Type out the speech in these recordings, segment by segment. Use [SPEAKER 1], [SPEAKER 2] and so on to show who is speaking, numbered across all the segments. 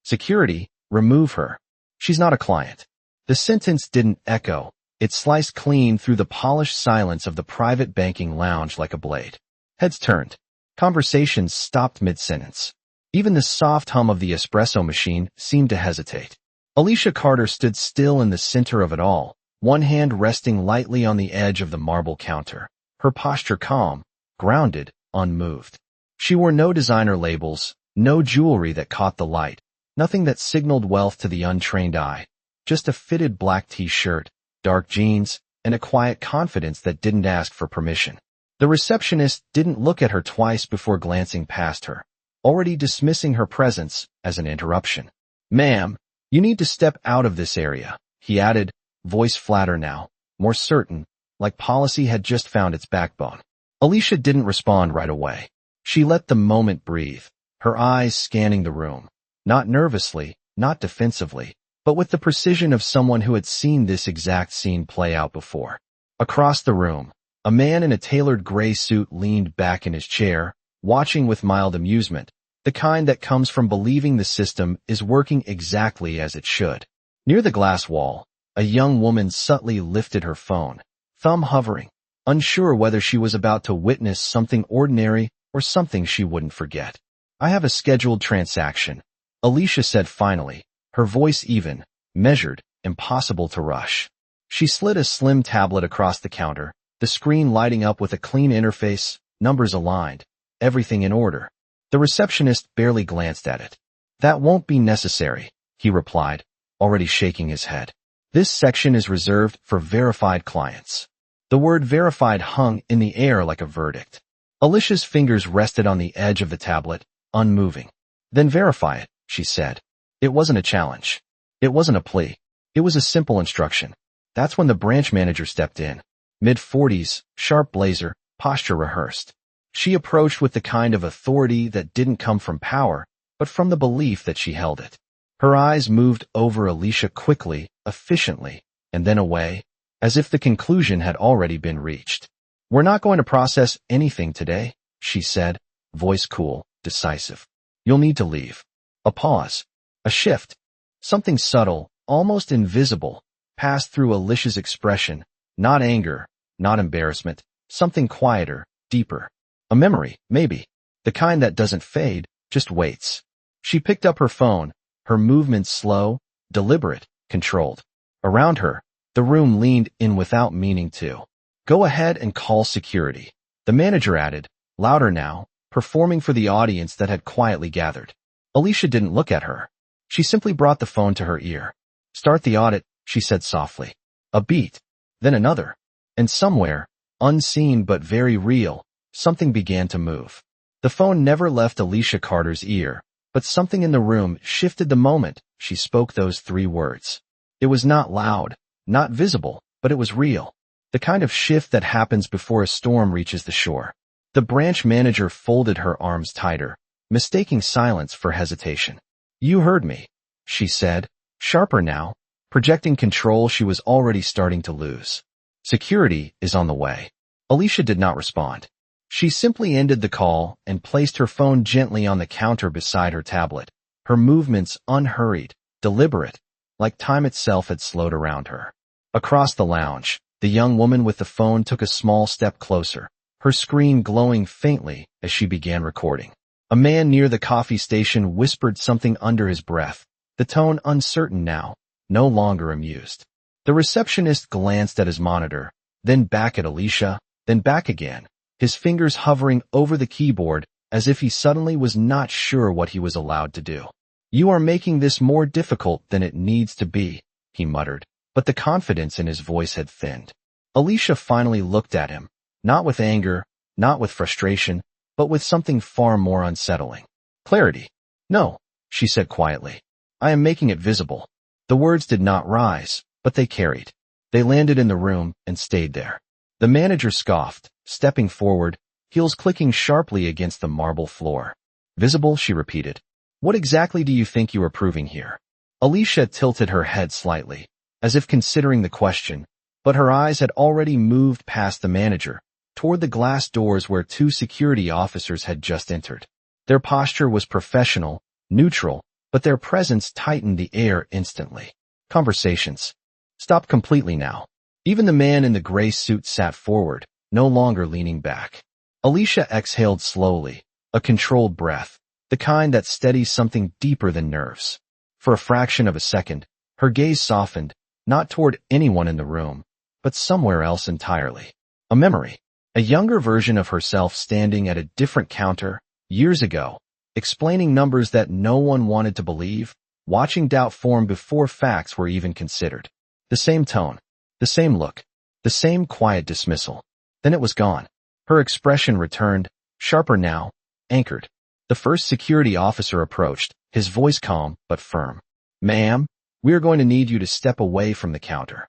[SPEAKER 1] Security, remove her. She's not a client. The sentence didn't echo. It sliced clean through the polished silence of the private banking lounge like a blade. Heads turned. Conversations stopped mid-sentence. Even the soft hum of the espresso machine seemed to hesitate. Alicia Carter stood still in the center of it all, one hand resting lightly on the edge of the marble counter, her posture calm, grounded, unmoved. She wore no designer labels, no jewelry that caught the light, nothing that signaled wealth to the untrained eye, just a fitted black t-shirt, dark jeans, and a quiet confidence that didn't ask for permission. The receptionist didn't look at her twice before glancing past her, already dismissing her presence as an interruption. "Ma'am, you need to step out of this area," he added, voice flatter now, more certain, like policy had just found its backbone. Alicia didn't respond right away. She let the moment breathe, her eyes scanning the room, not nervously, not defensively, but with the precision of someone who had seen this exact scene play out before. Across the room, a man in a tailored gray suit leaned back in his chair, watching with mild amusement, the kind that comes from believing the system is working exactly as it should. Near the glass wall, a young woman subtly lifted her phone, thumb hovering, unsure whether she was about to witness something ordinary or something she wouldn't forget. "I have a scheduled transaction," Alicia said finally, her voice even, measured, impossible to rush. She slid a slim tablet across the counter, the screen lighting up with a clean interface, numbers aligned, everything in order. The receptionist barely glanced at it. "That won't be necessary," he replied, already shaking his head. "This section is reserved for verified clients." The word verified hung in the air like a verdict. Alicia's fingers rested on the edge of the tablet, unmoving. "Then verify it," she said. It wasn't a challenge. It wasn't a plea. It was a simple instruction. That's when the branch manager stepped in. Mid-40s, sharp blazer, posture rehearsed. She approached with the kind of authority that didn't come from power, but from the belief that she held it. Her eyes moved over Alicia quickly, efficiently, and then away, as if the conclusion had already been reached. "We're not going to process anything today," she said, voice cool, decisive. "You'll need to leave." A pause. A shift. Something subtle, almost invisible, passed through Alicia's expression, not anger, not embarrassment, something quieter, deeper. A memory, maybe. The kind that doesn't fade, just waits. She picked up her phone, her movements slow, deliberate, controlled. Around her, the room leaned in without meaning to. "Go ahead and call security," the manager added, louder now, performing for the audience that had quietly gathered. Alicia didn't look at her. She simply brought the phone to her ear. "Start the audit," she said softly. A beat, then another. And somewhere, unseen but very real, something began to move. The phone never left Alicia Carter's ear, but something in the room shifted the moment she spoke those 3 words. It was not loud, not visible, but it was real. The kind of shift that happens before a storm reaches the shore. The branch manager folded her arms tighter, mistaking silence for hesitation. "You heard me," she said, sharper now, projecting control she was already starting to lose. "Security is on the way." Alicia did not respond. She simply ended the call and placed her phone gently on the counter beside her tablet, her movements unhurried, deliberate, like time itself had slowed around her. Across the lounge, the young woman with the phone took a small step closer, her screen glowing faintly as she began recording. A man near the coffee station whispered something under his breath, the tone uncertain now, no longer amused. The receptionist glanced at his monitor, then back at Alicia, then back again, his fingers hovering over the keyboard as if he suddenly was not sure what he was allowed to do. "You are making this more difficult than it needs to be," he muttered, but the confidence in his voice had thinned. Alicia finally looked at him, not with anger, not with frustration, but with something far more unsettling. "Clarity." "No," she said quietly. "I am making it visible." The words did not rise, but they carried. They landed in the room and stayed there. The manager scoffed, stepping forward, heels clicking sharply against the marble floor. "Visible," she repeated. "What exactly do you think you are proving here?" Alicia tilted her head slightly, as if considering the question, but her eyes had already moved past the manager, toward the glass doors where 2 security officers had just entered. Their posture was professional, neutral, but their presence tightened the air instantly. Conversations stopped completely now. Even the man in the gray suit sat forward, no longer leaning back. Alicia exhaled slowly, a controlled breath, the kind that steadies something deeper than nerves. For a fraction of a second, her gaze softened, not toward anyone in the room, but somewhere else entirely. A memory. A younger version of herself standing at a different counter, years ago, explaining numbers that no one wanted to believe, watching doubt form before facts were even considered. The same tone, the same look, the same quiet dismissal. Then it was gone. Her expression returned, sharper now, anchored. The first security officer approached, his voice calm but firm. "Ma'am, we are going to need you to step away from the counter."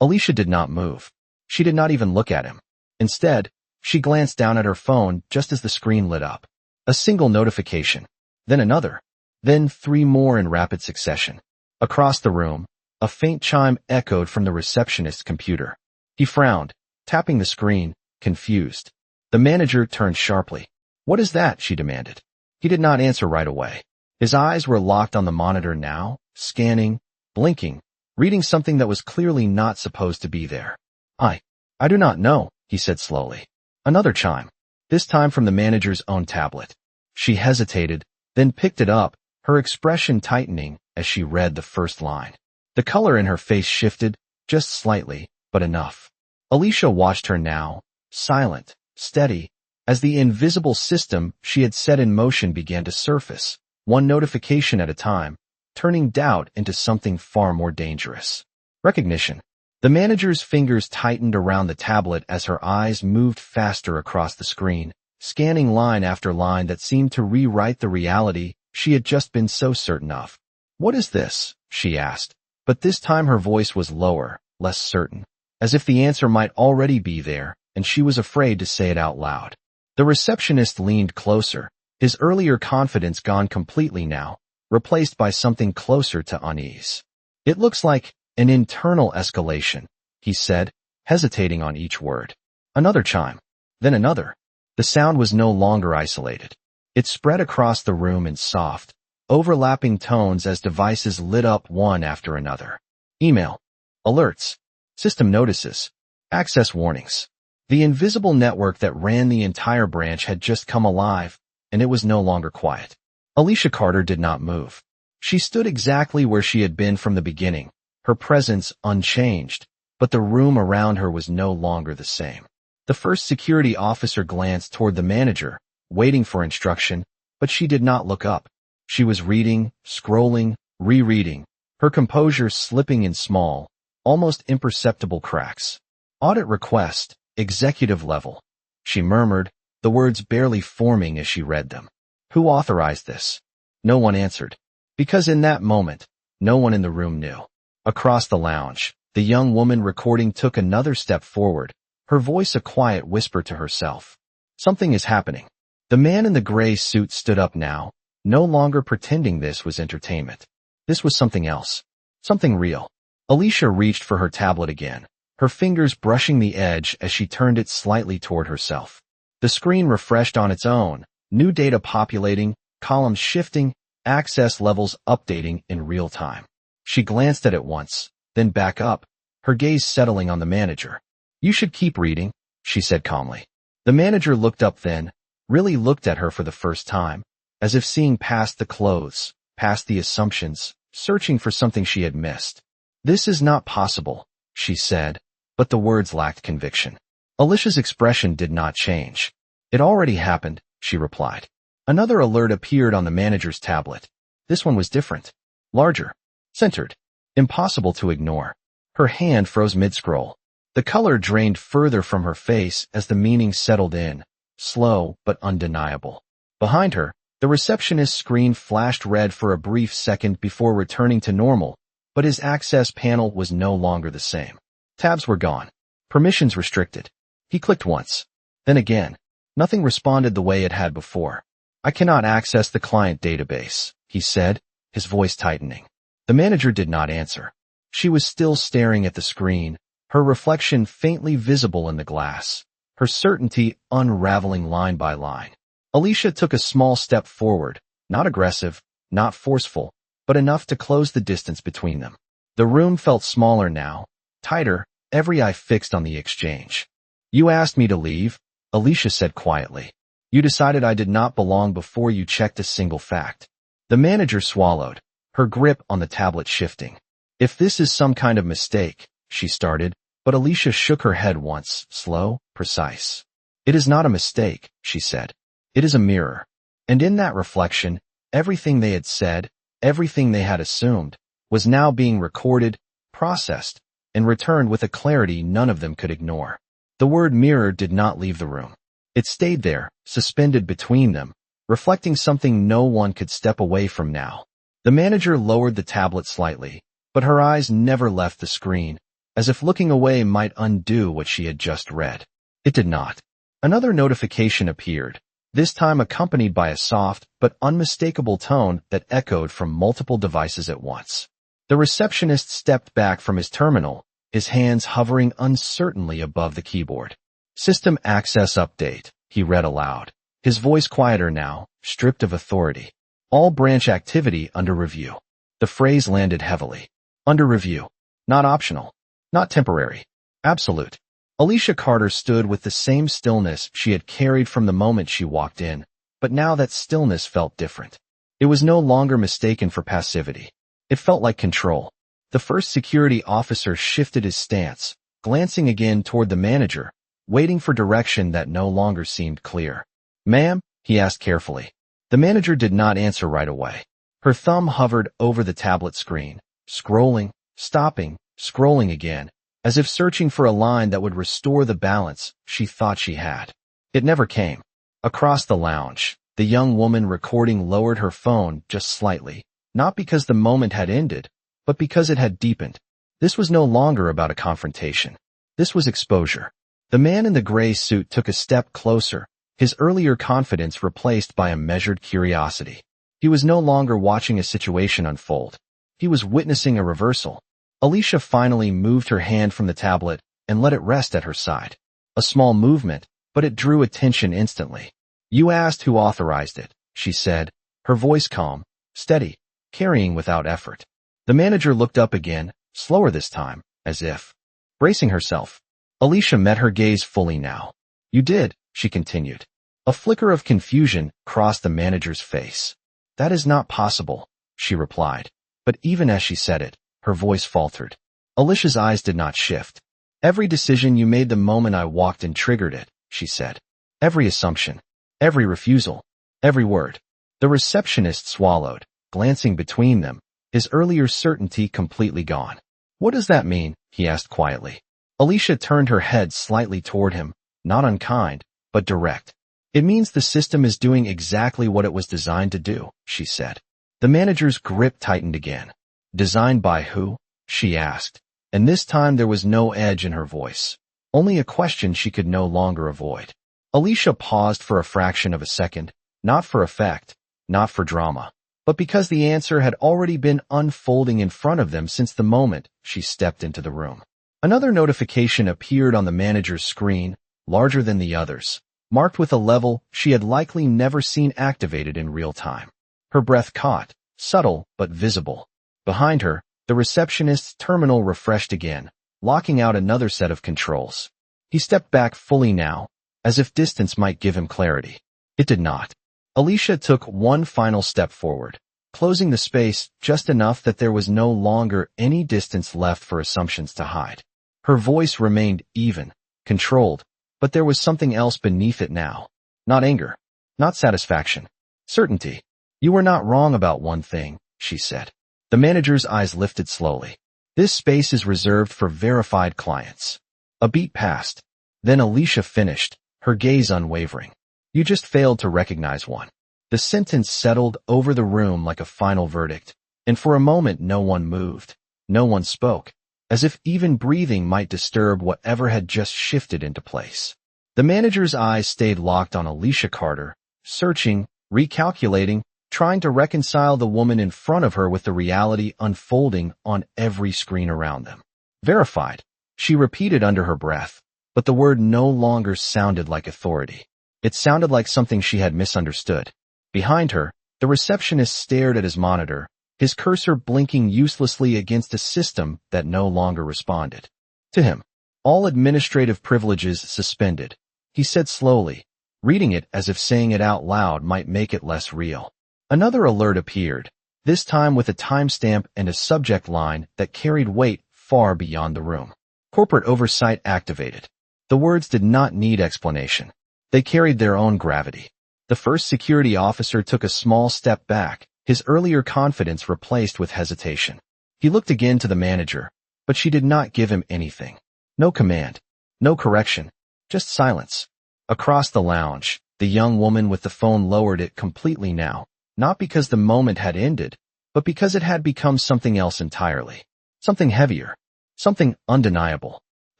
[SPEAKER 1] Alicia did not move. She did not even look at him. Instead, she glanced down at her phone just as the screen lit up. A single notification, then another, then 3 more in rapid succession. Across the room, a faint chime echoed from the receptionist's computer. He frowned, tapping the screen, confused. The manager turned sharply. "What is that?" she demanded. He did not answer right away. His eyes were locked on the monitor now, scanning, blinking, reading something that was clearly not supposed to be there. I do not know," he said slowly. Another chime, this time from the manager's own tablet. She hesitated, then picked it up, her expression tightening as she read the first line. The color in her face shifted, just slightly, but enough. Alicia watched her now, silent, steady, as the invisible system she had set in motion began to surface, one notification at a time, turning doubt into something far more dangerous. Recognition. The manager's fingers tightened around the tablet as her eyes moved faster across the screen, scanning line after line that seemed to rewrite the reality she had just been so certain of. "What is this?" she asked, but this time her voice was lower, less certain, as if the answer might already be there, and she was afraid to say it out loud. The receptionist leaned closer, his earlier confidence gone completely now, replaced by something closer to unease. "It looks like an internal escalation," he said, hesitating on each word. Another chime, then another. The sound was no longer isolated. It spread across the room in soft, overlapping tones as devices lit up one after another. Email, alerts, system notices, access warnings. The invisible network that ran the entire branch had just come alive, and it was no longer quiet. Alicia Carter did not move. She stood exactly where she had been from the beginning, her presence unchanged, but the room around her was no longer the same. The first security officer glanced toward the manager, waiting for instruction, but she did not look up. She was reading, scrolling, rereading, her composure slipping in small, almost imperceptible cracks. "Audit request, executive level," she murmured, the words barely forming as she read them. "Who authorized this?" No one answered, because in that moment, no one in the room knew. Across the lounge, the young woman recording took another step forward, her voice a quiet whisper to herself. "Something is happening." The man in the gray suit stood up now, no longer pretending this was entertainment. This was something else. Something real. Alicia reached for her tablet again, her fingers brushing the edge as she turned it slightly toward herself. The screen refreshed on its own, new data populating, columns shifting, access levels updating in real time. She glanced at it once, then back up, her gaze settling on the manager. "You should keep reading," she said calmly. The manager looked up then, really looked at her for the first time, as if seeing past the clothes, past the assumptions, searching for something she had missed. "This is not possible," she said, but the words lacked conviction. Alicia's expression did not change. "It already happened," she replied. Another alert appeared on the manager's tablet. This one was different. Larger. Centered. Impossible to ignore. Her hand froze mid-scroll. The color drained further from her face as the meaning settled in, slow but undeniable. Behind her, the receptionist's screen flashed red for a brief second before returning to normal, but his access panel was no longer the same. Tabs were gone. Permissions restricted. He clicked once. Then again. Nothing responded the way it had before. "I cannot access the client database," he said, his voice tightening. The manager did not answer. She was still staring at the screen, her reflection faintly visible in the glass, her certainty unraveling line by line. Alicia took a small step forward, not aggressive, not forceful, but enough to close the distance between them. The room felt smaller now, tighter, every eye fixed on the exchange. "You asked me to leave," Alicia said quietly. "You decided I did not belong before you checked a single fact." The manager swallowed, her grip on the tablet shifting. "If this is some kind of mistake," she started, but Alicia shook her head once, slow, precise. "It is not a mistake," she said. "It is a mirror." And in that reflection, everything they had said, everything they had assumed, was now being recorded, processed, and returned with a clarity none of them could ignore. The word mirror did not leave the room. It stayed there, suspended between them, reflecting something no one could step away from now. The manager lowered the tablet slightly, but her eyes never left the screen, as if looking away might undo what she had just read. It did not. Another notification appeared, this time accompanied by a soft but unmistakable tone that echoed from multiple devices at once. The receptionist stepped back from his terminal, his hands hovering uncertainly above the keyboard. "System access update," he read aloud, his voice quieter now, stripped of authority. "All branch activity under review." The phrase landed heavily. Under review. Not optional. Not temporary. Absolute. Alicia Carter stood with the same stillness she had carried from the moment she walked in, but now that stillness felt different. It was no longer mistaken for passivity. It felt like control. The first security officer shifted his stance, glancing again toward the manager, waiting for direction that no longer seemed clear. "Ma'am?" he asked carefully. The manager did not answer right away. Her thumb hovered over the tablet screen, scrolling, stopping, scrolling again, as if searching for a line that would restore the balance she thought she had. It never came. Across the lounge, the young woman recording lowered her phone just slightly, not because the moment had ended, but because it had deepened. This was no longer about a confrontation. This was exposure. The man in the gray suit took a step closer, his earlier confidence replaced by a measured curiosity. He was no longer watching a situation unfold. He was witnessing a reversal. Alicia finally moved her hand from the tablet and let it rest at her side. A small movement, but it drew attention instantly. "You asked who authorized it," she said, her voice calm, steady, carrying without effort. The manager looked up again, slower this time, as if bracing herself. Alicia met her gaze fully now. "You did," she continued. A flicker of confusion crossed the manager's face. "That is not possible," she replied, but even as she said it, her voice faltered. Alicia's eyes did not shift. "Every decision you made the moment I walked in triggered it," she said. "Every assumption, every refusal, every word." The receptionist swallowed, glancing between them, his earlier certainty completely gone. "What does that mean?" he asked quietly. Alicia turned her head slightly toward him, not unkind, but direct. "It means the system is doing exactly what it was designed to do," she said. The manager's grip tightened again. "Designed by who?" she asked, and this time there was no edge in her voice, only a question she could no longer avoid. Alicia paused for a fraction of a second, not for effect, not for drama, but because the answer had already been unfolding in front of them since the moment she stepped into the room. Another notification appeared on the manager's screen, larger than the others, marked with a level she had likely never seen activated in real time. Her breath caught, subtle but visible. Behind her, the receptionist's terminal refreshed again, locking out another set of controls. He stepped back fully now, as if distance might give him clarity. It did not. Alicia took one final step forward, closing the space just enough that there was no longer any distance left for assumptions to hide. Her voice remained even, controlled, but there was something else beneath it now. Not anger. Not satisfaction. Certainty. "You were not wrong about one thing," she said. The manager's eyes lifted slowly. "This space is reserved for verified clients." A beat passed. Then Alicia finished, her gaze unwavering. "You just failed to recognize one." The sentence settled over the room like a final verdict, and for a moment no one moved, no one spoke, as if even breathing might disturb whatever had just shifted into place. The manager's eyes stayed locked on Alicia Carter, searching, recalculating, trying to reconcile the woman in front of her with the reality unfolding on every screen around them. "Verified," she repeated under her breath, but the word no longer sounded like authority. It sounded like something she had misunderstood. Behind her, the receptionist stared at his monitor, his cursor blinking uselessly against a system that no longer responded to him. All administrative privileges suspended, he said slowly, reading it as if saying it out loud might make it less real. Another alert appeared, this time with a timestamp and a subject line that carried weight far beyond the room. Corporate oversight activated. The words did not need explanation. They carried their own gravity. The first security officer took a small step back, his earlier confidence replaced with hesitation. He looked again to the manager, but she did not give him anything. No command, no correction, just silence. Across the lounge, the young woman with the phone lowered it completely now, not because the moment had ended, but because it had become something else entirely. Something heavier, something undeniable.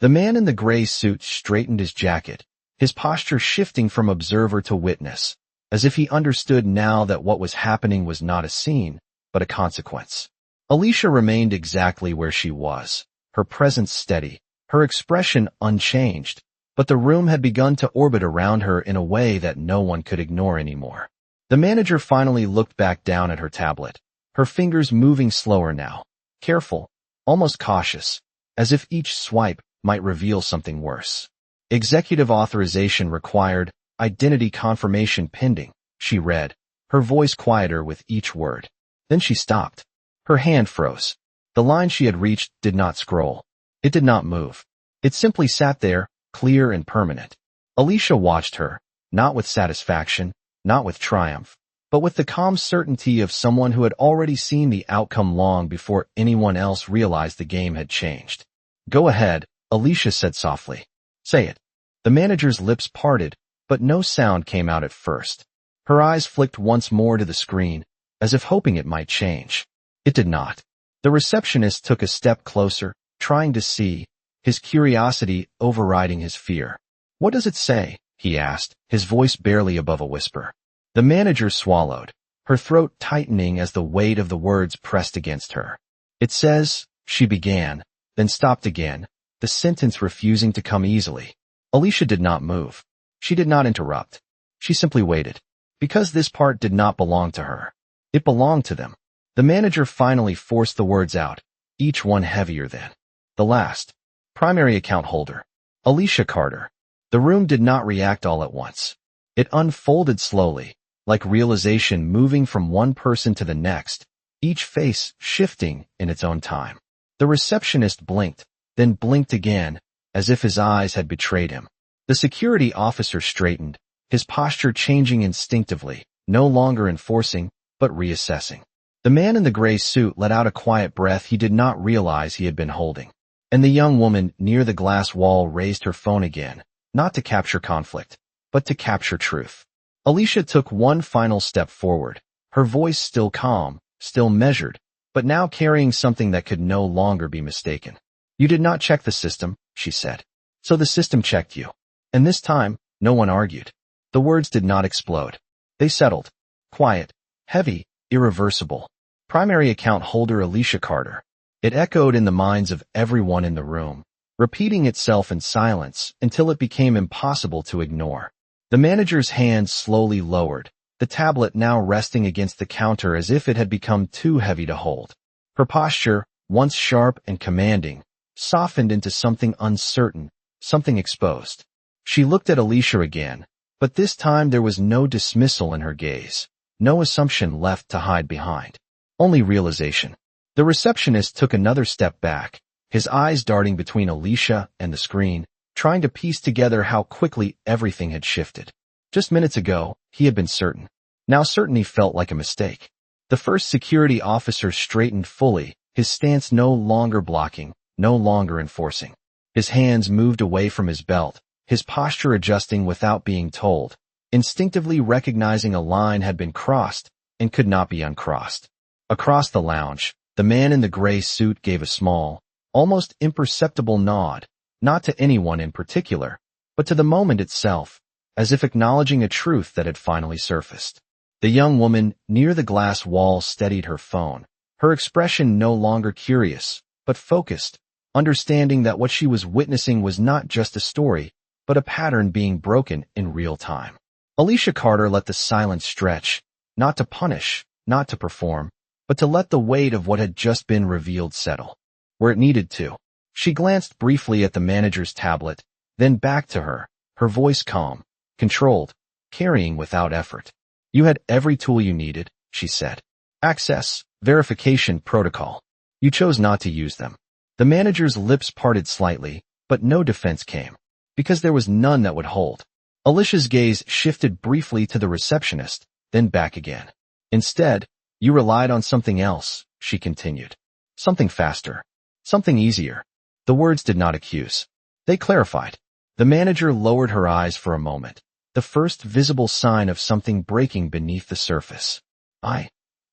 [SPEAKER 1] The man in the gray suit straightened his jacket, his posture shifting from observer to witness, as if he understood now that what was happening was not a scene, but a consequence. Alicia remained exactly where she was, her presence steady, her expression unchanged, but the room had begun to orbit around her in a way that no one could ignore anymore. The manager finally looked back down at her tablet, her fingers moving slower now, careful, almost cautious, as if each swipe might reveal something worse. Executive authorization required, identity confirmation pending, she read, her voice quieter with each word. Then she stopped. Her hand froze. The line she had reached did not scroll. It did not move. It simply sat there, clear and permanent. Alicia watched her, not with satisfaction, not with triumph, but with the calm certainty of someone who had already seen the outcome long before anyone else realized the game had changed. Go ahead, Alicia said softly. Say it. The manager's lips parted, but no sound came out at first. Her eyes flicked once more to the screen, as if hoping it might change. It did not. The receptionist took a step closer, trying to see, his curiosity overriding his fear. What does it say? He asked, his voice barely above a whisper. The manager swallowed, her throat tightening as the weight of the words pressed against her. It says, she began, then stopped again, the sentence refusing to come easily. Alicia did not move. She did not interrupt. She simply waited. Because this part did not belong to her. It belonged to them. The manager finally forced the words out, each one heavier than the last. Primary account holder. Alicia Carter. The room did not react all at once. It unfolded slowly, like realization moving from one person to the next, each face shifting in its own time. The receptionist blinked, then blinked again, as if his eyes had betrayed him. The security officer straightened, his posture changing instinctively, no longer enforcing, but reassessing. The man in the gray suit let out a quiet breath he did not realize he had been holding. And the young woman near the glass wall raised her phone again, not to capture conflict, but to capture truth. Alicia took one final step forward, her voice still calm, still measured, but now carrying something that could no longer be mistaken. You did not check the system, she said. So the system checked you. And this time, no one argued. The words did not explode. They settled. Quiet, heavy, irreversible. Primary account holder Alicia Carter. It echoed in the minds of everyone in the room, repeating itself in silence until it became impossible to ignore. The manager's hand slowly lowered, the tablet now resting against the counter as if it had become too heavy to hold. Her posture, once sharp and commanding, softened into something uncertain, something exposed. She looked at Alicia again, but this time there was no dismissal in her gaze, no assumption left to hide behind. Only realization. The receptionist took another step back, his eyes darting between Alicia and the screen, trying to piece together how quickly everything had shifted. Just minutes ago, he had been certain. Now certainty felt like a mistake. The first security officer straightened fully, his stance no longer blocking, no longer enforcing. His hands moved away from his belt, his posture adjusting without being told, instinctively recognizing a line had been crossed and could not be uncrossed. Across the lounge, the man in the gray suit gave a small, almost imperceptible nod, not to anyone in particular, but to the moment itself, as if acknowledging a truth that had finally surfaced. The young woman near the glass wall steadied her phone, her expression no longer curious, but focused, understanding that what she was witnessing was not just a story, but a pattern being broken in real time. Alicia Carter let the silence stretch, not to punish, not to perform, but to let the weight of what had just been revealed settle where it needed to. She glanced briefly at the manager's tablet, then back to her, her voice calm, controlled, carrying without effort. You had every tool you needed, she said. Access, verification, protocol. You chose not to use them. The manager's lips parted slightly, but no defense came, because there was none that would hold. Alicia's gaze shifted briefly to the receptionist, then back again. Instead, you relied on something else, she continued. Something faster. Something easier. The words did not accuse. They clarified. The manager lowered her eyes for a moment, the first visible sign of something breaking beneath the surface.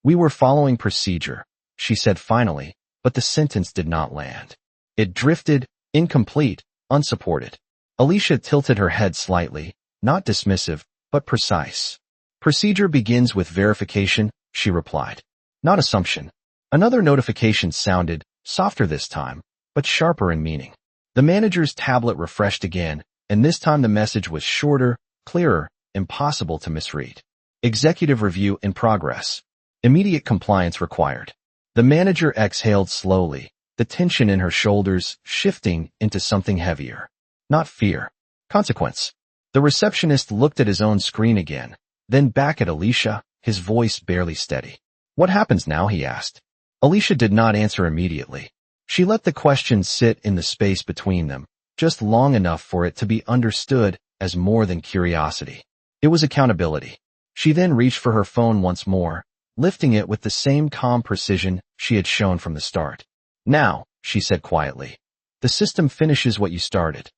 [SPEAKER 1] We were following procedure, she said finally, but the sentence did not land. It drifted, incomplete, unsupported. Alicia tilted her head slightly, not dismissive, but precise. Procedure begins with verification, she replied. Not assumption. Another notification sounded, softer this time, but sharper in meaning. The manager's tablet refreshed again, and this time the message was shorter, clearer, impossible to misread. Executive review in progress. Immediate compliance required. The manager exhaled slowly, the tension in her shoulders shifting into something heavier. Not fear. Consequence. The receptionist looked at his own screen again, then back at Alicia, his voice barely steady. What happens now, he asked. Alicia did not answer immediately. She let the question sit in the space between them, just long enough for it to be understood as more than curiosity. It was accountability. She then reached for her phone once more, lifting it with the same calm precision she had shown from the start. Now, she said quietly, the system finishes what you started.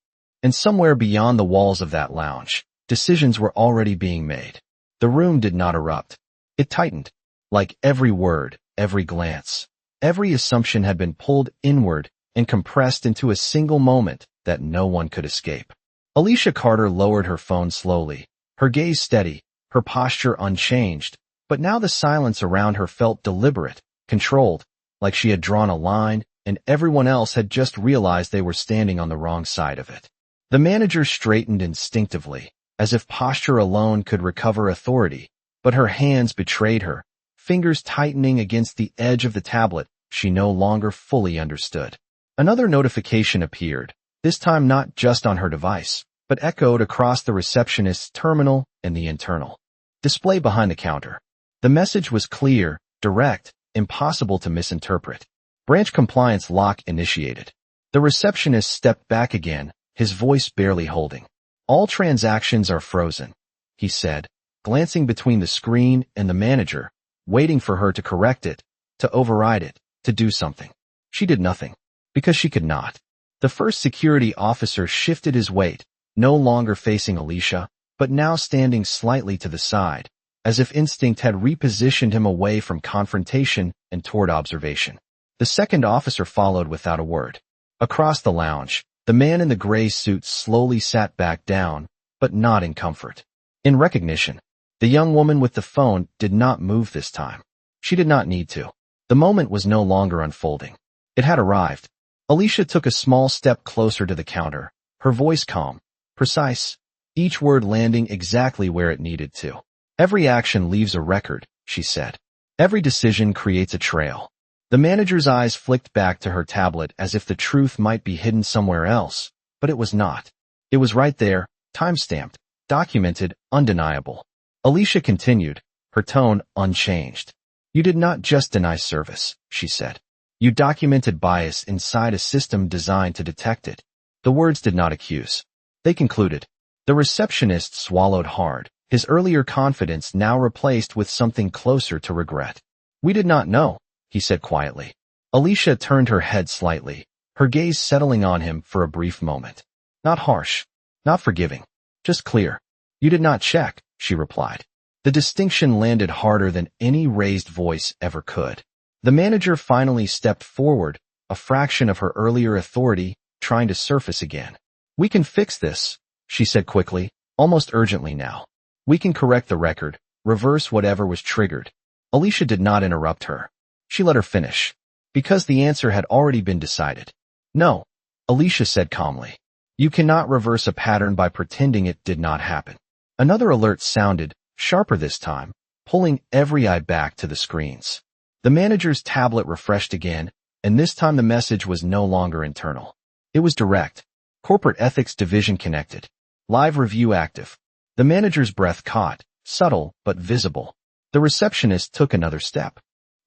[SPEAKER 1] And somewhere beyond the walls of that lounge, decisions were already being made. The room did not erupt. It tightened. Like every word, every glance, every assumption had been pulled inward and compressed into a single moment that no one could escape. Alicia Carter lowered her phone slowly, her gaze steady, her posture unchanged, but now the silence around her felt deliberate, controlled, like she had drawn a line and everyone else had just realized they were standing on the wrong side of it. The manager straightened instinctively, as if posture alone could recover authority, but her hands betrayed her, fingers tightening against the edge of the tablet she no longer fully understood. Another notification appeared, this time not just on her device, but echoed across the receptionist's terminal and the internal display behind the counter. The message was clear, direct, impossible to misinterpret. Branch compliance lock initiated. The receptionist stepped back again, his voice barely holding. All transactions are frozen, he said, glancing between the screen and the manager, waiting for her to correct it, to override it, to do something. She did nothing, because she could not. The first security officer shifted his weight, no longer facing Alicia, but now standing slightly to the side, as if instinct had repositioned him away from confrontation and toward observation. The second officer followed without a word. Across the lounge, the man in the gray suit slowly sat back down, but not in comfort. In recognition, the young woman with the phone did not move this time. She did not need to. The moment was no longer unfolding. It had arrived. Alicia took a small step closer to the counter, her voice calm, precise, each word landing exactly where it needed to. Every action leaves a record, she said. Every decision creates a trail. The manager's eyes flicked back to her tablet as if the truth might be hidden somewhere else, but it was not. It was right there, time-stamped, documented, undeniable. Alicia continued, her tone unchanged. You did not just deny service, she said. You documented bias inside a system designed to detect it. The words did not accuse. They concluded. The receptionist swallowed hard, his earlier confidence now replaced with something closer to regret. We did not know, he said quietly. Alicia turned her head slightly, her gaze settling on him for a brief moment. Not harsh, not forgiving, just clear. You did not check, she replied. The distinction landed harder than any raised voice ever could. The manager finally stepped forward, a fraction of her earlier authority trying to surface again. We can fix this, she said quickly, almost urgently now. We can correct the record, reverse whatever was triggered. Alicia did not interrupt her. She let her finish, because the answer had already been decided. No, Alicia said calmly. You cannot reverse a pattern by pretending it did not happen. Another alert sounded, sharper this time, pulling every eye back to the screens. The manager's tablet refreshed again, and this time the message was no longer internal. It was direct. Corporate Ethics Division connected. Live review active. The manager's breath caught, subtle but visible. The receptionist took another step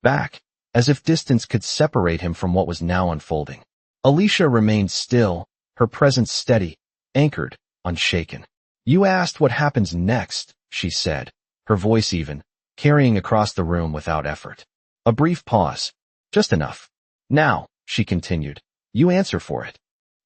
[SPEAKER 1] back, as if distance could separate him from what was now unfolding. Alicia remained still, her presence steady, anchored, unshaken. "You asked what happens next," she said, her voice even, carrying across the room without effort. A brief pause. Just enough. "Now," she continued, "you answer for it."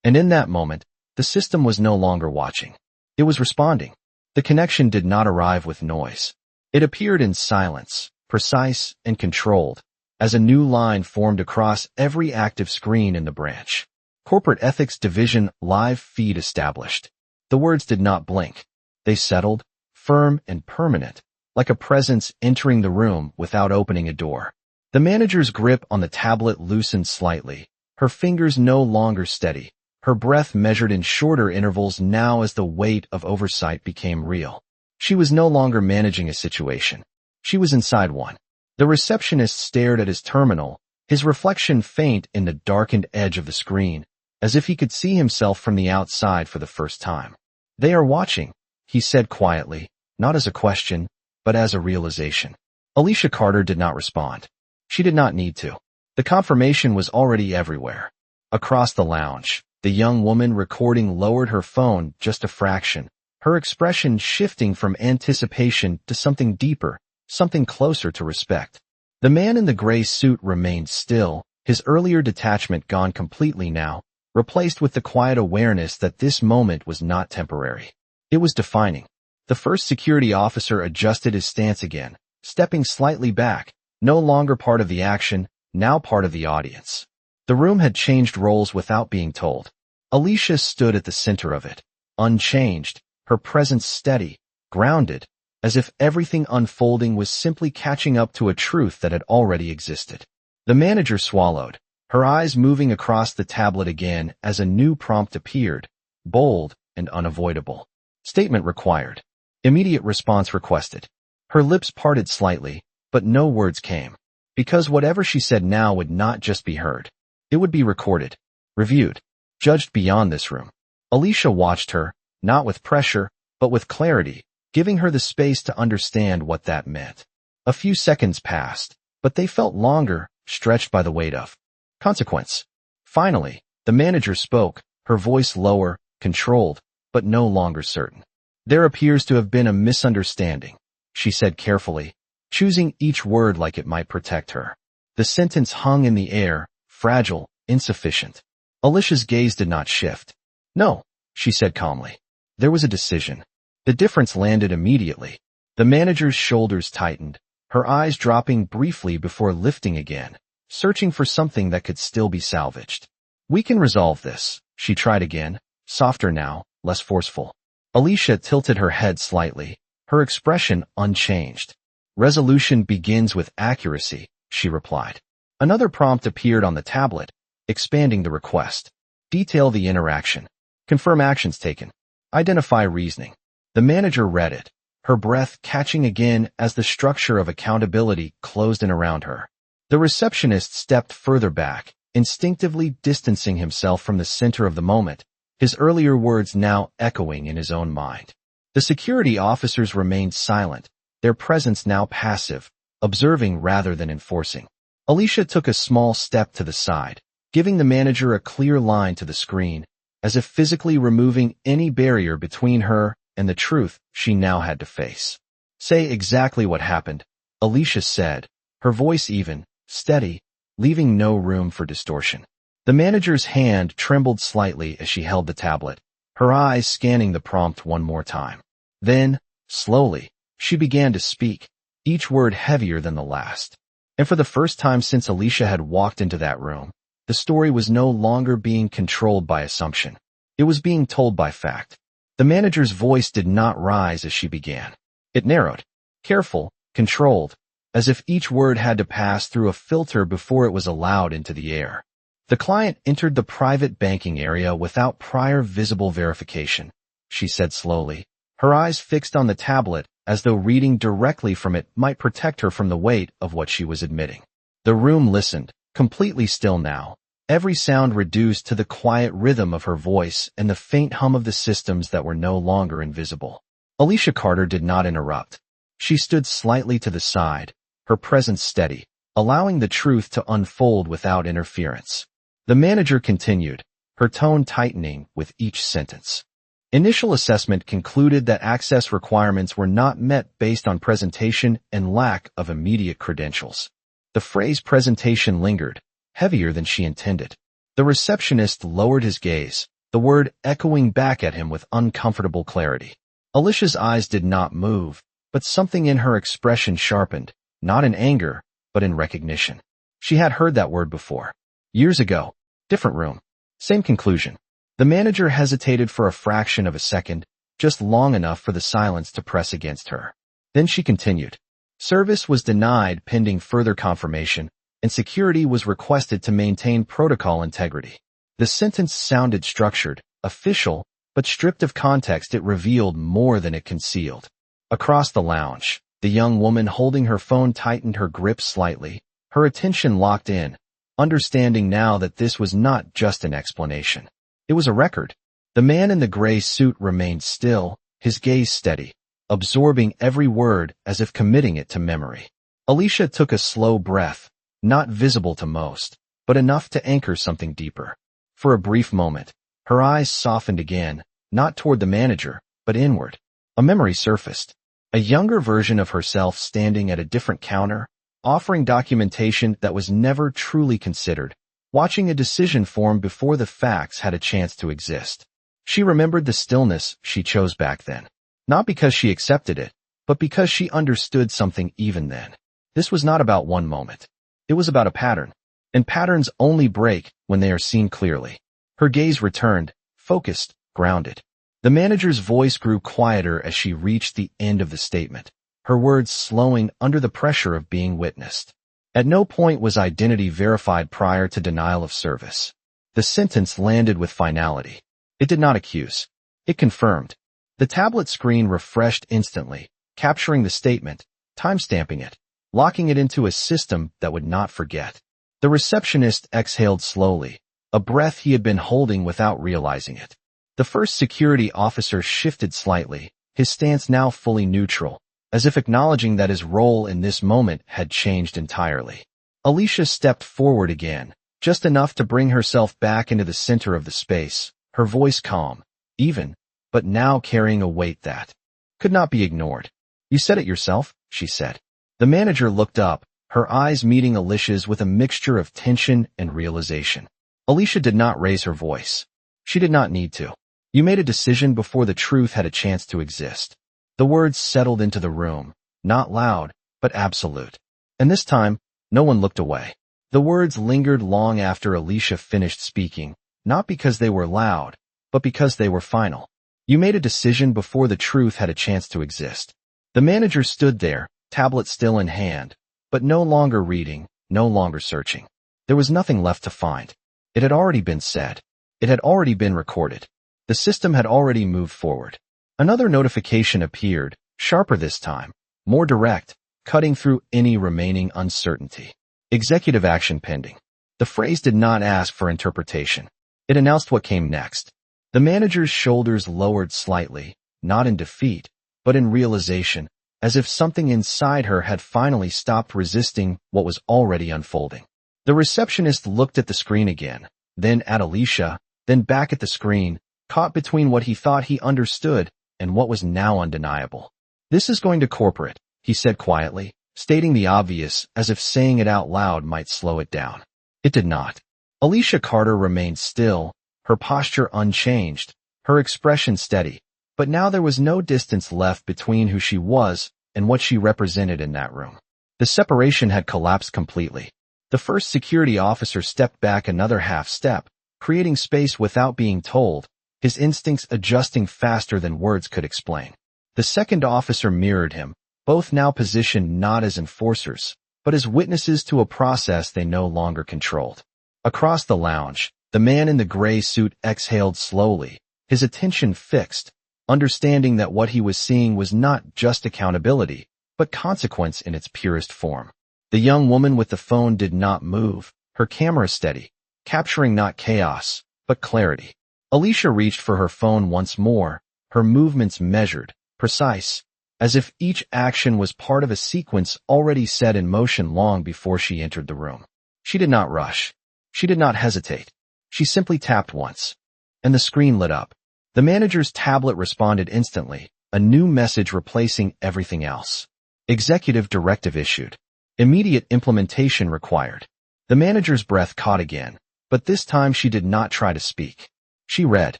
[SPEAKER 1] And in that moment, the system was no longer watching. It was responding. The connection did not arrive with noise. It appeared in silence, precise and controlled, as a new line formed across every active screen in the branch. Corporate Ethics Division live feed established. The words did not blink. They settled, firm and permanent, like a presence entering the room without opening a door. The manager's grip on the tablet loosened slightly, her fingers no longer steady, her breath measured in shorter intervals now as the weight of oversight became real. She was no longer managing a situation. She was inside one. The receptionist stared at his terminal, his reflection faint in the darkened edge of the screen, as if he could see himself from the outside for the first time. "They are watching," he said quietly, not as a question, but as a realization. Alicia Carter did not respond. She did not need to. The confirmation was already everywhere. Across the lounge, the young woman recording lowered her phone just a fraction, her expression shifting from anticipation to something deeper, something closer to respect. The man in the gray suit remained still, his earlier detachment gone completely now, replaced with the quiet awareness that this moment was not temporary. It was defining. The first security officer adjusted his stance again, stepping slightly back, no longer part of the action, now part of the audience. The room had changed roles without being told. Alicia stood at the center of it, unchanged, her presence steady, grounded, as if everything unfolding was simply catching up to a truth that had already existed. The manager swallowed, her eyes moving across the tablet again as a new prompt appeared, bold and unavoidable. "Statement required. Immediate response requested." Her lips parted slightly, but no words came. Because whatever she said now would not just be heard. It would be recorded, reviewed, judged beyond this room. Alicia watched her, not with pressure, but with clarity, giving her the space to understand what that meant. A few seconds passed, but they felt longer, stretched by the weight of consequence. Finally, the manager spoke, her voice lower, controlled, but no longer certain. "There appears to have been a misunderstanding," she said carefully, choosing each word like it might protect her. The sentence hung in the air, fragile, insufficient. Alicia's gaze did not shift. "No," she said calmly. "There was a decision." The difference landed immediately. The manager's shoulders tightened, her eyes dropping briefly before lifting again, searching for something that could still be salvaged. "We can resolve this," she tried again, softer now, less forceful. Alicia tilted her head slightly, her expression unchanged. "Resolution begins with accuracy," she replied. Another prompt appeared on the tablet, expanding the request. "Detail the interaction. Confirm actions taken. Identify reasoning." The manager read it, her breath catching again as the structure of accountability closed in around her. The receptionist stepped further back, instinctively distancing himself from the center of the moment, his earlier words now echoing in his own mind. The security officers remained silent, their presence now passive, observing rather than enforcing. Alicia took a small step to the side, giving the manager a clear line to the screen, as if physically removing any barrier between her and the truth she now had to face. "Say exactly what happened," Alicia said, her voice even, steady, leaving no room for distortion. The manager's hand trembled slightly as she held the tablet, her eyes scanning the prompt one more time. Then, slowly, she began to speak, each word heavier than the last. And for the first time since Alicia had walked into that room, the story was no longer being controlled by assumption. It was being told by fact. The manager's voice did not rise as she began. It narrowed, careful, controlled, as if each word had to pass through a filter before it was allowed into the air. "The client entered the private banking area without prior visible verification," she said slowly, her eyes fixed on the tablet as though reading directly from it might protect her from the weight of what she was admitting. The room listened, completely still now, every sound reduced to the quiet rhythm of her voice and the faint hum of the systems that were no longer invisible. Alicia Carter did not interrupt. She stood slightly to the side, her presence steady, allowing the truth to unfold without interference. The manager continued, her tone tightening with each sentence. Initial assessment concluded that access requirements were not met based on presentation and lack of immediate credentials. The phrase presentation lingered, heavier than she intended. The receptionist lowered his gaze, the word echoing back at him with uncomfortable clarity. Alicia's eyes did not move, but something in her expression sharpened, not in anger, but in recognition. She had heard that word before. Years ago. Different room. Same conclusion. The manager hesitated for a fraction of a second, just long enough for the silence to press against her. Then she continued. Service was denied pending further confirmation, and security was requested to maintain protocol integrity. The sentence sounded structured, official, but stripped of context it revealed more than it concealed. Across the lounge, the young woman holding her phone tightened her grip slightly, her attention locked in, understanding now that this was not just an explanation. It was a record. The man in the gray suit remained still, his gaze steady, absorbing every word as if committing it to memory. Alicia took a slow breath, not visible to most, but enough to anchor something deeper. For a brief moment, her eyes softened again, not toward the manager, but inward. A memory surfaced. A younger version of herself standing at a different counter, offering documentation that was never truly considered, watching a decision form before the facts had a chance to exist. She remembered the stillness she chose back then. Not because she accepted it, but because she understood something even then. This was not about one moment. It was about a pattern. And patterns only break when they are seen clearly. Her gaze returned, focused, grounded. The manager's voice grew quieter as she reached the end of the statement, her words slowing under the pressure of being witnessed. At no point was identity verified prior to denial of service. The sentence landed with finality. It did not accuse. It confirmed. The tablet screen refreshed instantly, capturing the statement, timestamping it, locking it into a system that would not forget. The receptionist exhaled slowly, a breath he had been holding without realizing it. The first security officer shifted slightly, his stance now fully neutral, as if acknowledging that his role in this moment had changed entirely. Alicia stepped forward again, just enough to bring herself back into the center of the space, her voice calm, even, but now carrying a weight that could not be ignored. You said it yourself, she said. The manager looked up, her eyes meeting Alicia's with a mixture of tension and realization. Alicia did not raise her voice. She did not need to. You made a decision before the truth had a chance to exist. The words settled into the room, not loud, but absolute. And this time, no one looked away. The words lingered long after Alicia finished speaking, not because they were loud, but because they were final. You made a decision before the truth had a chance to exist. The manager stood there, tablet still in hand, but no longer reading, no longer searching. There was nothing left to find. It had already been said. It had already been recorded. The system had already moved forward. Another notification appeared, sharper this time, more direct, cutting through any remaining uncertainty. Executive action pending. The phrase did not ask for interpretation. It announced what came next. The manager's shoulders lowered slightly, not in defeat, but in realization, as if something inside her had finally stopped resisting what was already unfolding. The receptionist looked at the screen again, then at Alicia, then back at the screen, caught between what he thought he understood and what was now undeniable. This is going to corporate, he said quietly, stating the obvious as if saying it out loud might slow it down. It did not. Alicia Carter remained still, her posture unchanged, her expression steady, but now there was no distance left between who she was and what she represented in that room. The separation had collapsed completely. The first security officer stepped back another half step, creating space without being told, his instincts adjusting faster than words could explain. The second officer mirrored him, both now positioned not as enforcers, but as witnesses to a process they no longer controlled. Across the lounge, the man in the gray suit exhaled slowly, his attention fixed, understanding that what he was seeing was not just accountability, but consequence in its purest form. The young woman with the phone did not move, her camera steady, capturing not chaos, but clarity. Alicia reached for her phone once more, her movements measured, precise, as if each action was part of a sequence already set in motion long before she entered the room. She did not rush. She did not hesitate. She simply tapped once, and the screen lit up. The manager's tablet responded instantly, a new message replacing everything else. Executive directive issued. Immediate implementation required. The manager's breath caught again, but this time she did not try to speak. She read,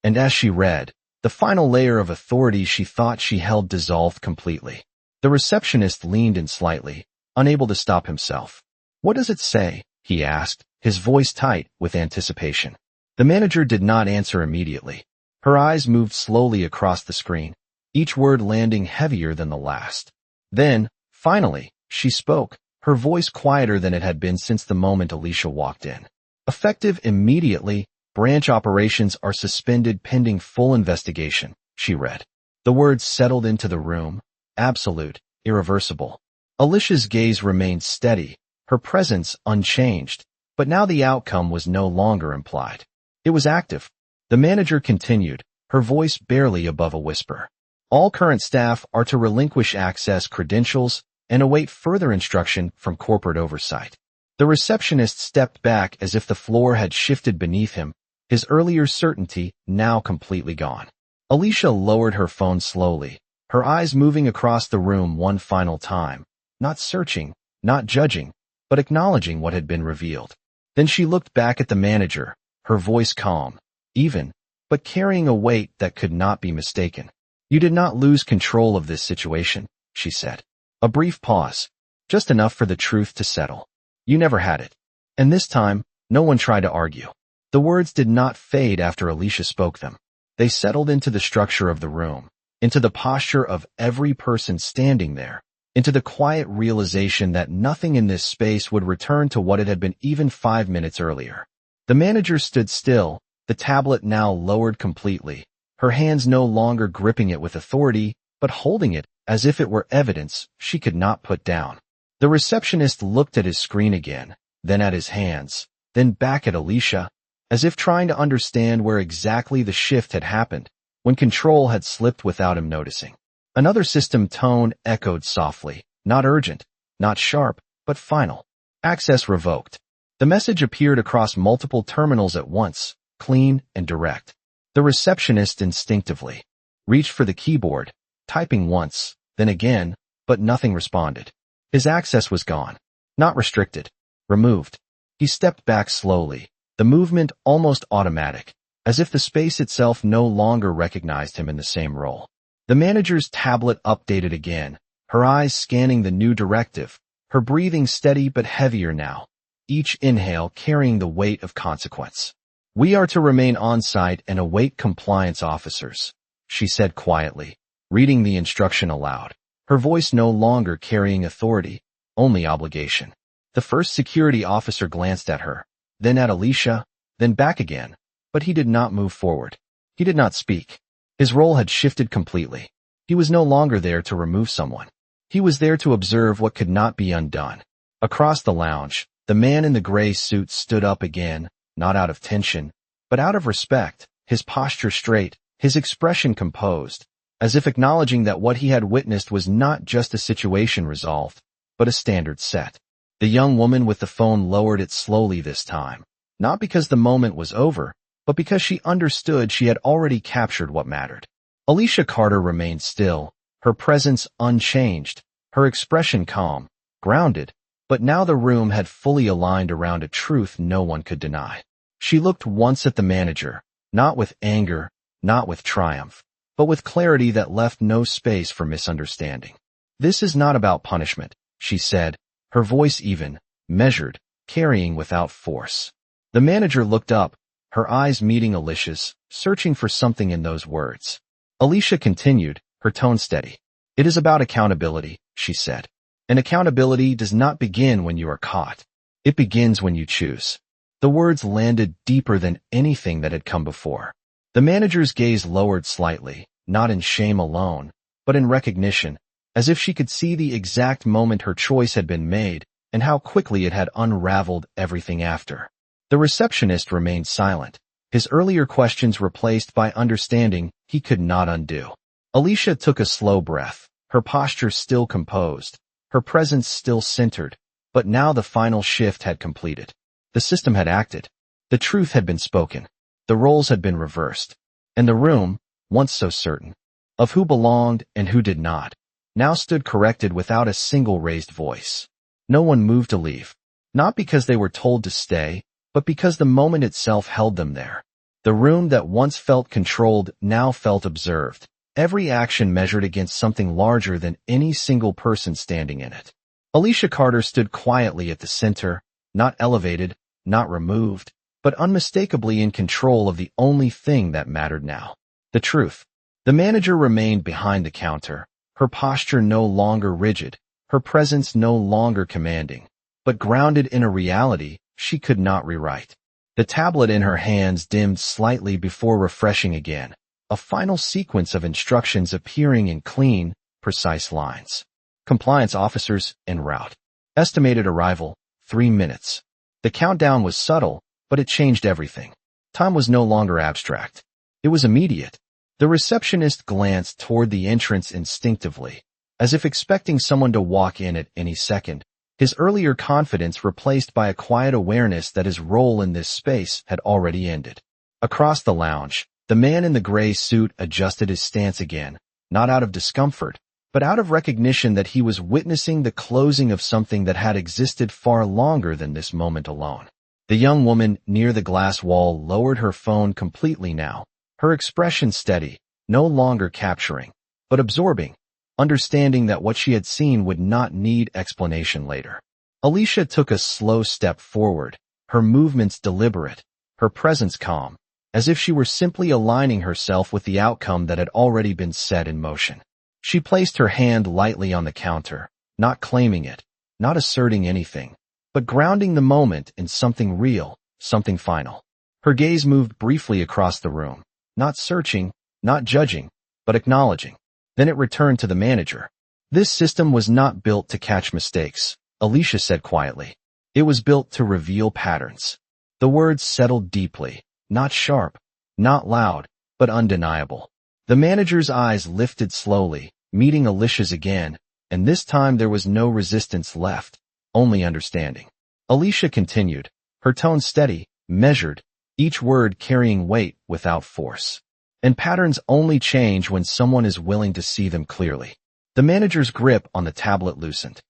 [SPEAKER 1] and as she read, the final layer of authority she thought she held dissolved completely. The receptionist leaned in slightly, unable to stop himself. "What does it say?" he asked, his voice tight with anticipation. The manager did not answer immediately. Her eyes moved slowly across the screen, each word landing heavier than the last. Then, finally, she spoke, her voice quieter than it had been since the moment Alicia walked in. "Effective immediately, branch operations are suspended pending full investigation," she read. The words settled into the room, absolute, irreversible. Alicia's gaze remained steady, her presence unchanged, but now the outcome was no longer implied. It was active. The manager continued, her voice barely above a whisper. "All current staff are to relinquish access credentials and await further instruction from corporate oversight." The receptionist stepped back as if the floor had shifted beneath him, his earlier certainty now completely gone. Alicia lowered her phone slowly, her eyes moving across the room one final time, not searching, not judging, but acknowledging what had been revealed. Then she looked back at the manager, her voice calm, even, but carrying a weight that could not be mistaken. "You did not lose control of this situation," she said. A brief pause, just enough for the truth to settle. "You never had it." And this time, no one tried to argue. The words did not fade after Alicia spoke them. They settled into the structure of the room, into the posture of every person standing there, into the quiet realization that nothing in this space would return to what it had been even 5 minutes earlier. The manager stood still, the tablet now lowered completely, her hands no longer gripping it with authority, but holding it as if it were evidence she could not put down. The receptionist looked at his screen again, then at his hands, then back at Alicia, as if trying to understand where exactly the shift had happened, when control had slipped without him noticing. Another system tone echoed softly, not urgent, not sharp, but final. "Access revoked." The message appeared across multiple terminals at once, clean and direct. The receptionist instinctively reached for the keyboard, typing once, then again, but nothing responded. His access was gone. Not restricted. Removed. He stepped back slowly, the movement almost automatic, as if the space itself no longer recognized him in the same role. The manager's tablet updated again, her eyes scanning the new directive, her breathing steady but heavier now, each inhale carrying the weight of consequence. "We are to remain on-site and await compliance officers," she said quietly, reading the instruction aloud, her voice no longer carrying authority, only obligation. The first security officer glanced at her, then at Alicia, then back again, but he did not move forward. He did not speak. His role had shifted completely. He was no longer there to remove someone. He was there to observe what could not be undone. Across the lounge, the man in the gray suit stood up again, not out of tension, but out of respect, his posture straight, his expression composed, as if acknowledging that what he had witnessed was not just a situation resolved, but a standard set. The young woman with the phone lowered it slowly this time, not because the moment was over, but because she understood she had already captured what mattered. Alicia Carter remained still, her presence unchanged, her expression calm, grounded, but now the room had fully aligned around a truth no one could deny. She looked once at the manager, not with anger, not with triumph, but with clarity that left no space for misunderstanding. "This is not about punishment," she said, her voice even, measured, carrying without force. The manager looked up, her eyes meeting Alicia's, searching for something in those words. Alicia continued, her tone steady. "It is about accountability," she said. "And accountability does not begin when you are caught. It begins when you choose." The words landed deeper than anything that had come before. The manager's gaze lowered slightly, not in shame alone, but in recognition, as if she could see the exact moment her choice had been made, and how quickly it had unraveled everything after. The receptionist remained silent, his earlier questions replaced by understanding he could not undo. Alicia took a slow breath, her posture still composed, her presence still centered, but now the final shift had completed. The system had acted. The truth had been spoken. The roles had been reversed. And the room, once so certain of who belonged and who did not, now stood corrected without a single raised voice. No one moved to leave, not because they were told to stay, but because the moment itself held them there. The room that once felt controlled now felt observed, every action measured against something larger than any single person standing in it. Alicia Carter stood quietly at the center, not elevated, not removed, but unmistakably in control of the only thing that mattered now. The truth. The manager remained behind the counter, her posture no longer rigid, her presence no longer commanding, but grounded in a reality she could not rewrite. The tablet in her hands dimmed slightly before refreshing again, a final sequence of instructions appearing in clean, precise lines. Compliance officers en route. Estimated arrival, 3 minutes. The countdown was subtle, but it changed everything. Time was no longer abstract. It was immediate. The receptionist glanced toward the entrance instinctively, as if expecting someone to walk in at any second, his earlier confidence replaced by a quiet awareness that his role in this space had already ended. Across the lounge, the man in the gray suit adjusted his stance again, not out of discomfort, but out of recognition that he was witnessing the closing of something that had existed far longer than this moment alone. The young woman near the glass wall lowered her phone completely now, her expression steady, no longer capturing, but absorbing, understanding that what she had seen would not need explanation later. Alicia took a slow step forward, her movements deliberate, her presence calm, as if she were simply aligning herself with the outcome that had already been set in motion. She placed her hand lightly on the counter, not claiming it, not asserting anything, but grounding the moment in something real, something final. Her gaze moved briefly across the room, not searching, not judging, but acknowledging. Then it returned to the manager. This system was not built to catch mistakes, Alicia said quietly. It was built to reveal patterns. The words settled deeply, not sharp, not loud, but undeniable. The manager's eyes lifted slowly, meeting Alicia's again, and this time there was no resistance left, only understanding. Alicia continued, her tone steady, measured, each word carrying weight without force. And patterns only change when someone is willing to see them clearly. The manager's grip on the tablet loosened.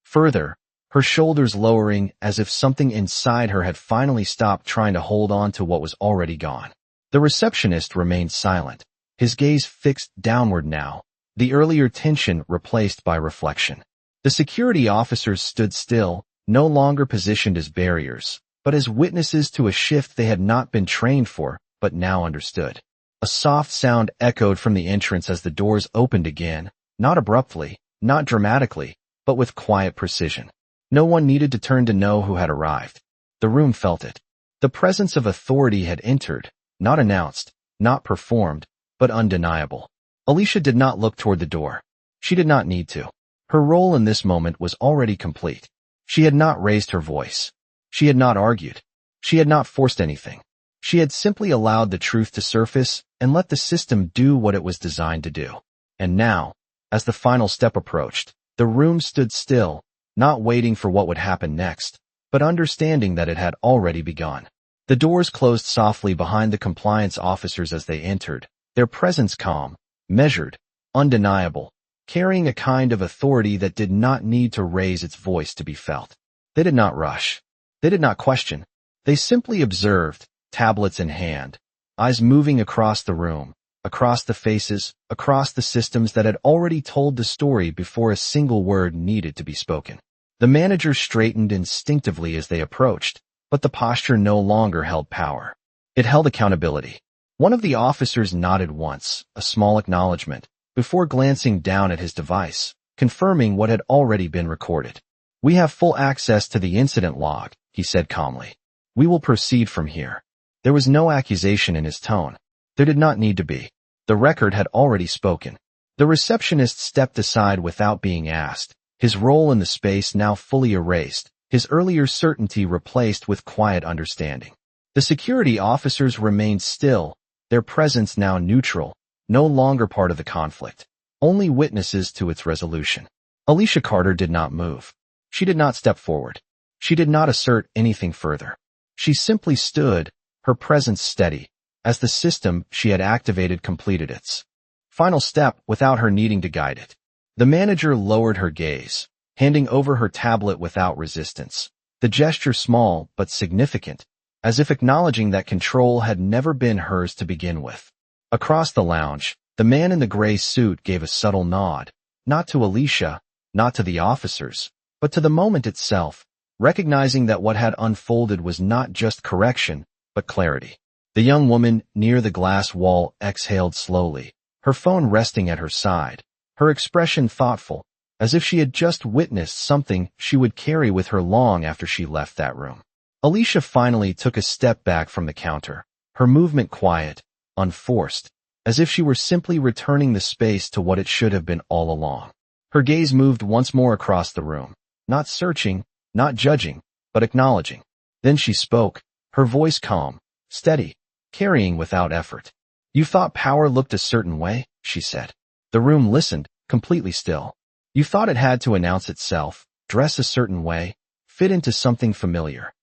[SPEAKER 1] Further, her shoulders lowering as if something inside her had finally stopped trying to hold on to what was already gone. The receptionist remained silent, his gaze fixed downward now, the earlier tension replaced by reflection. The security officers stood still, no longer positioned as barriers, but as witnesses to a shift they had not been trained for, but now understood. A soft sound echoed from the entrance as the doors opened again, not abruptly, not dramatically, but with quiet precision. No one needed to turn to know who had arrived. The room felt it. The presence of authority had entered, not announced, not performed, but undeniable. Alicia did not look toward the door. She did not need to. Her role in this moment was already complete. She had not raised her voice. She had not argued. She had not forced anything. She had simply allowed the truth to surface and let the system do what it was designed to do. And now, as the final step approached, the room stood still, not waiting for what would happen next, but understanding that it had already begun. The doors closed softly behind the compliance officers as they entered, their presence calm, measured, undeniable, carrying a kind of authority that did not need to raise its voice to be felt. They did not rush. They did not question. They simply observed, tablets in hand, eyes moving across the room, across the faces, across the systems that had already told the story before a single word needed to be spoken. The manager straightened instinctively as they approached, but the posture no longer held power. It held accountability. One of the officers nodded once, a small acknowledgement, before glancing down at his device, confirming what had already been recorded. "We have full access to the incident log," he said calmly. "We will proceed from here." There was no accusation in his tone. There did not need to be. The record had already spoken. The receptionist stepped aside without being asked, his role in the space now fully erased, his earlier certainty replaced with quiet understanding. The security officers remained still, their presence now neutral, no longer part of the conflict, only witnesses to its resolution. Alicia Carter did not move. She did not step forward. She did not assert anything further. She simply stood, her presence steady, as the system she had activated completed its final step without her needing to guide it. The manager lowered her gaze, handing over her tablet without resistance, the gesture small but significant, as if acknowledging that control had never been hers to begin with. Across the lounge, the man in the gray suit gave a subtle nod, not to Alicia, not to the officers, but to the moment itself, recognizing that what had unfolded was not just correction, but clarity. The young woman near the glass wall exhaled slowly, her phone resting at her side, her expression thoughtful, as if she had just witnessed something she would carry with her long after she left that room. Alicia finally took a step back from the counter, her movement quiet, unforced, as if she were simply returning the space to what it should have been all along. Her gaze moved once more across the room, not searching, not judging, but acknowledging. Then she spoke, her voice calm, steady, carrying without effort. "You thought power looked a certain way," she said. The room listened, completely still. "You thought it had to announce itself, dress a certain way, fit into something familiar."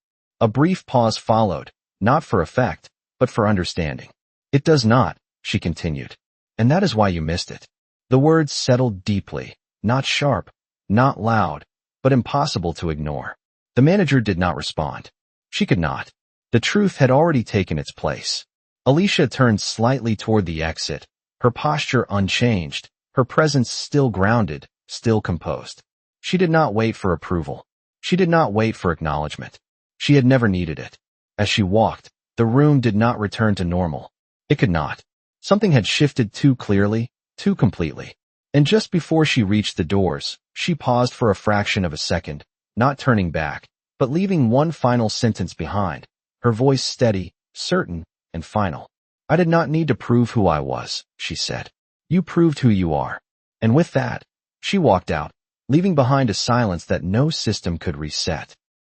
[SPEAKER 1] A brief pause followed, not for effect, but for understanding. "It does not," she continued. "And that is why you missed it." The words settled deeply, not sharp, not loud, but impossible to ignore. The manager did not respond. She could not. The truth had already taken its place. Alicia turned slightly toward the exit, her posture unchanged, her presence still grounded, still composed. She did not wait for approval. She did not wait for acknowledgement. She had never needed it. As she walked, the room did not return to normal. It could not. Something had shifted too clearly, too completely. And just before she reached the doors, she paused for a fraction of a second, not turning back, but leaving one final sentence behind, her voice steady, certain, and final. "I did not need to prove who I was," she said. "You proved who you are." And with that, she walked out, leaving behind a silence that no system could reset.